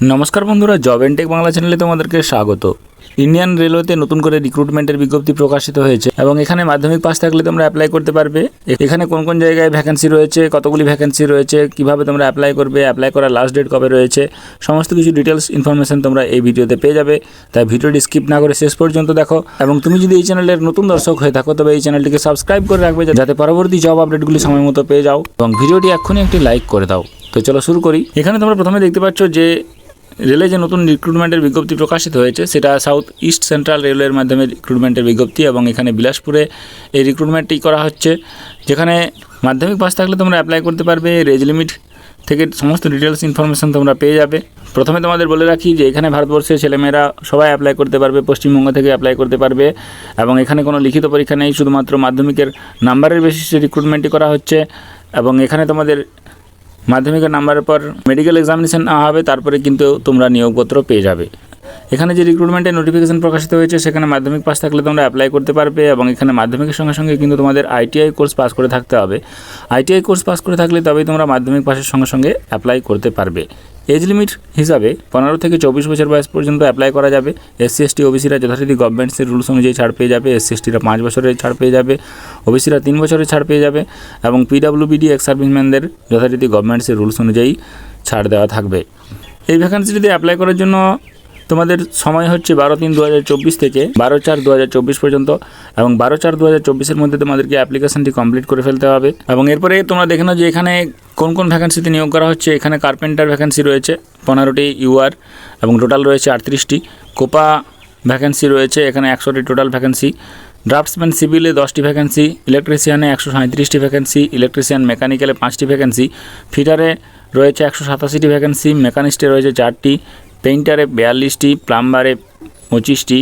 নমস্কার বন্ধুরা, job and take Bangla চ্যানেলে তোমাদেরকে স্বাগত। ইন্ডিয়ান রেলওয়েতে নতুন করে রিক্রুটমেন্টের বিজ্ঞপ্তি প্রকাশিত হয়েছে এবং এখানে মাধ্যমিক পাস থাকলে তোমরা অ্যাপ্লাই করতে পারবে। এখানে কোন কোন জায়গায় ভ্যাকেন্সি রয়েছে, কতগুলি ভ্যাকেন্সি রয়েছে, কিভাবে তোমরা অ্যাপ্লাই করবে, অ্যাপ্লাই করার লাস্ট ডেট কবে রয়েছে, সমস্ত কিছু ডিটেলস ইনফরমেশন তোমরা এই ভিডিওতে পেয়ে যাবে। তাই ভিডিওটি স্কিপ না করে শেষ পর্যন্ত দেখো এবং তুমি যদি এই চ্যানেলের নতুন দর্শক হয়ে থাকো তবে এই চ্যানেলটিকে সাবস্ক্রাইব করে রাখবে যাতে পরবর্তী জব আপডেটগুলি সময় মতো পেয়ে যাও এবং ভিডিওটি এক্ষুনি একটি লাইক করে দাও। তো চলো শুরু করি। এখানে তোমরা প্রথমে দেখতে পাচ্ছ যে রেলে যে নতুন রিক্রুটমেন্টের বিজ্ঞপ্তি প্রকাশিত হয়েছে সেটা সাউথ ইস্ট সেন্ট্রাল রেলওয়ের মাধ্যমে রিক্রুটমেন্টের বিজ্ঞপ্তি এবং এখানে বিলাসপুরে এই রিক্রুটমেন্টটি করা হচ্ছে, যেখানে মাধ্যমিক পাস থাকলে তোমরা অ্যাপ্লাই করতে পারবে। এজ লিমিট থেকে সমস্ত ডিটেলস ইনফরমেশন তোমরা পেয়ে যাবে। প্রথমে তোমাদের বলে রাখি যে এখানে ভারতবর্ষের ছেলেমেয়েরা সবাই অ্যাপ্লাই করতে পারবে, পশ্চিমবঙ্গ থেকে অ্যাপ্লাই করতে পারবে এবং এখানে কোনো লিখিত পরীক্ষা নেই, শুধুমাত্র মাধ্যমিকের নাম্বারের বেসিসে রিক্রুটমেন্টটি করা হচ্ছে এবং এখানে তোমাদের মাধ্যমিকের নাম্বারের পর মেডিকেল এক্সামিনেশন নেওয়া হবে, তারপরে কিন্তু তোমরা নিয়োগপত্র পেয়ে যাবে। এখানে যে রিক্রুটমেন্টের নোটিফিকেশন প্রকাশিত হয়েছে সেখানে মাধ্যমিক পাস থাকলে তোমরা অ্যাপ্লাই করতে পারবে এবং এখানে মাধ্যমিকের সঙ্গে সঙ্গে কিন্তু তোমাদের আইটিআই কোর্স পাস করে থাকতে হবে। আইটিআই কোর্স পাস করে থাকলে তবেই তোমরা মাধ্যমিক পাসের সঙ্গে সঙ্গে অ্যাপ্লাই করতে পারবে। এজ লিমিট হিসাবে 15 থেকে 24 বছর বয়স পর্যন্ত অ্যাপ্লাই করা যাবে। এসসি এসটি ওবিসিরা যথারীতি গভর্নমেন্টসের রুলস অনুযায়ী ছাড় পেয়ে যাবে। এসসি এসটিরা 5 বছরের ছাড় পেয়ে যাবে, ওবিসিরা 3 বছরের ছাড় পেয়ে যাবে এবং পিডব্লিউবিডি এক্স সার্ভিসম্যানদের যথারীতি গভর্নমেন্টসের রুলস অনুযায়ী ছাড় দেওয়া থাকবে। এই ভ্যাকেন্সিটিতে অ্যাপ্লাই করার জন্য তোমাদের সময় হচ্ছে 12/3/2024 থেকে 12/4/2024 পর্যন্ত এবং 12/4/2024 মধ্যে তোমাদেরকে অ্যাপ্লিকেশনটি কমপ্লিট করে ফেলতে হবে। এবং এরপরে তোমরা দেখে নাও যে এখানে কোন কোন ভ্যাকেন্সিতে নিয়োগ করা হচ্ছে। এখানে কার্পেন্টার ভ্যাকেন্সি রয়েছে 15টি ইউআর এবং টোটাল রয়েছে 38টি। কোপা ভ্যাকেন্সি রয়েছে এখানে 100টি টোটাল ভ্যাকেন্সি। ড্রাফটসম্যান সিভিলে 10টি ভ্যাকেন্সি, ইলেকট্রিশিয়ানে 137টি ভ্যাকেন্সি, ইলেকট্রিশিয়ান মেকানিক্যালে 5টি ভ্যাকেন্সি, ফিটারে রয়েছে 187টি ভ্যাকেন্সি, মেকানিস্টে রয়েছে 4টি, পেইন্টারে 42টি, প্লাম্বারে 25টি,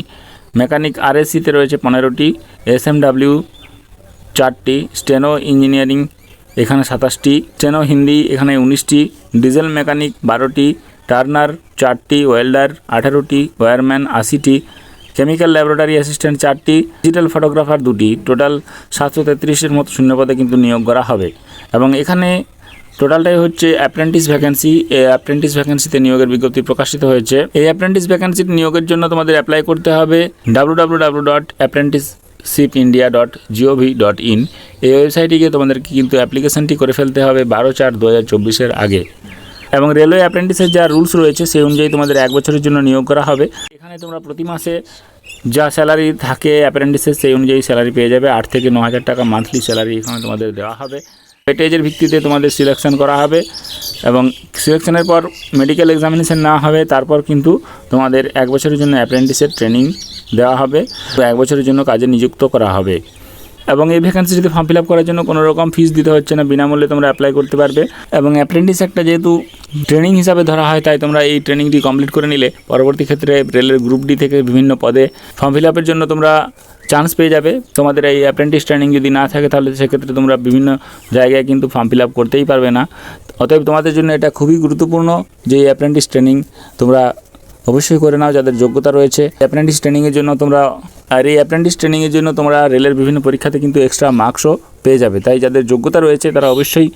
মেকানিক আরএসিতে রয়েছে 15টি, এসএমডব্লিউ 4টি, স্টেনো ইঞ্জিনিয়ারিং এখানে 27টি, স্টেনো হিন্দি এখানে 19টি, ডিজেল মেকানিক 12টি, টার্নার 4টি, ওয়েল্ডার 18টি, ওয়্যারম্যান 80টি, কেমিক্যাল ল্যাবরেটরি অ্যাসিস্ট্যান্ট 4টি, ডিজিটাল ফটোগ্রাফার 2টি। টোটাল 733-এর মতো শূন্যপদে কিন্তু নিয়োগ করা হবে এবং এখানে টোটালটাই হচ্ছে অ্যাপ্রেন্টিস ভ্যাকেন্সি। এই অ্যাপ্রেন্টিস ভ্যাকেন্সিতে নিয়োগের বিজ্ঞপ্তি প্রকাশিত হয়েছে। এই অ্যাপ্রেন্টিস ভ্যাকেন্সির নিয়োগের জন্য তোমাদের অ্যাপ্লাই করতে হবে www.apprenticeshipindia.gov.in এই ওয়েবসাইটে গিয়ে তোমাদেরকে কিন্তু অ্যাপ্লিকেশনটি করে ফেলতে হবে 12/4/2024 আগে এবং রেলওয়ে অ্যাপ্রেন্টিসের যা রুলস রয়েছে সেই অনুযায়ী তোমাদের 1 বছরের জন্য নিয়োগ করা হবে। এখানে তোমরা প্রতি মাসে যা স্যালারি থাকে অ্যাপ্রেন্টিসের সেই অনুযায়ী স্যালারি পেয়ে যাবে। 8 থেকে 9,000 টাকা মান্থলি স্যালারি এখানে তোমাদের দেওয়া হবে। ওয়েটেজের ভিত্তিতে তোমাদের সিলেকশন করা হবে এবং সিলেকশনের পর মেডিকেল এক্সামিনেশন নেওয়া হবে। তারপর কিন্তু তোমাদের 1 বছরের জন্য অ্যাপ্রেন্টিসের ট্রেনিং দেওয়া হবে, তো 1 বছরের জন্য কাজে নিযুক্ত করা হবে এবং এই ভ্যাকেন্সিটিতে ফর্ম ফিল আপ করার জন্য কোনো রকম ফিস দিতে হচ্ছে না, বিনামূল্যে তোমরা অ্যাপ্লাই করতে পারবে এবং অ্যাপ্রেন্টিস একটা যেহেতু ট্রেনিং হিসাবে ধরা হয় তাই তোমরা এই ট্রেনিংটি কমপ্লিট করে নিলে পরবর্তী ক্ষেত্রে রেলের গ্রুপ ডি থেকে বিভিন্ন পদে ফর্ম ফিল আপের জন্য তোমরা চান্স পেয়ে যাবে। তোমাদের এই অ্যাপ্রেন্টিস ট্রেনিং যদি না থাকে তাহলে সেক্ষেত্রে তোমরা বিভিন্ন জায়গায় কিন্তু ফর্ম ফিল আপ করতেই পারবে না। অতএব তোমাদের জন্য এটা খুবই গুরুত্বপূর্ণ যে এই অ্যাপ্রেন্টিস ট্রেনিং তোমরা অবশ্যই করে নাও যাদের যোগ্যতা রয়েছে অ্যাপ্রেন্টিস ট্রেনিংয়ের জন্য তোমরা। আর এই অ্যাপ্রেন্টিস ট্রেনিংয়ের জন্য তোমরা রেলের বিভিন্ন পরীক্ষাতে কিন্তু এক্সট্রা মার্কসও পেয়ে যাবে। তাই যাদের যোগ্যতা রয়েছে তারা অবশ্যই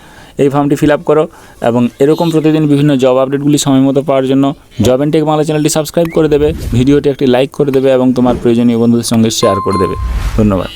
এই ফর্মটি ফিল আপ করো এবং এরকম প্রতিদিন বিভিন্ন জব আপডেটগুলি সময় মতো পাওয়ার জন্য জব এন্ড টেক বাংলা চ্যানেলটি সাবস্ক্রাইব করে দেবে, ভিডিওটি একটি লাইক করে দেবে এবং তোমার প্রয়োজনীয় বন্ধুদের সঙ্গে শেয়ার করে দেবে। ধন্যবাদ।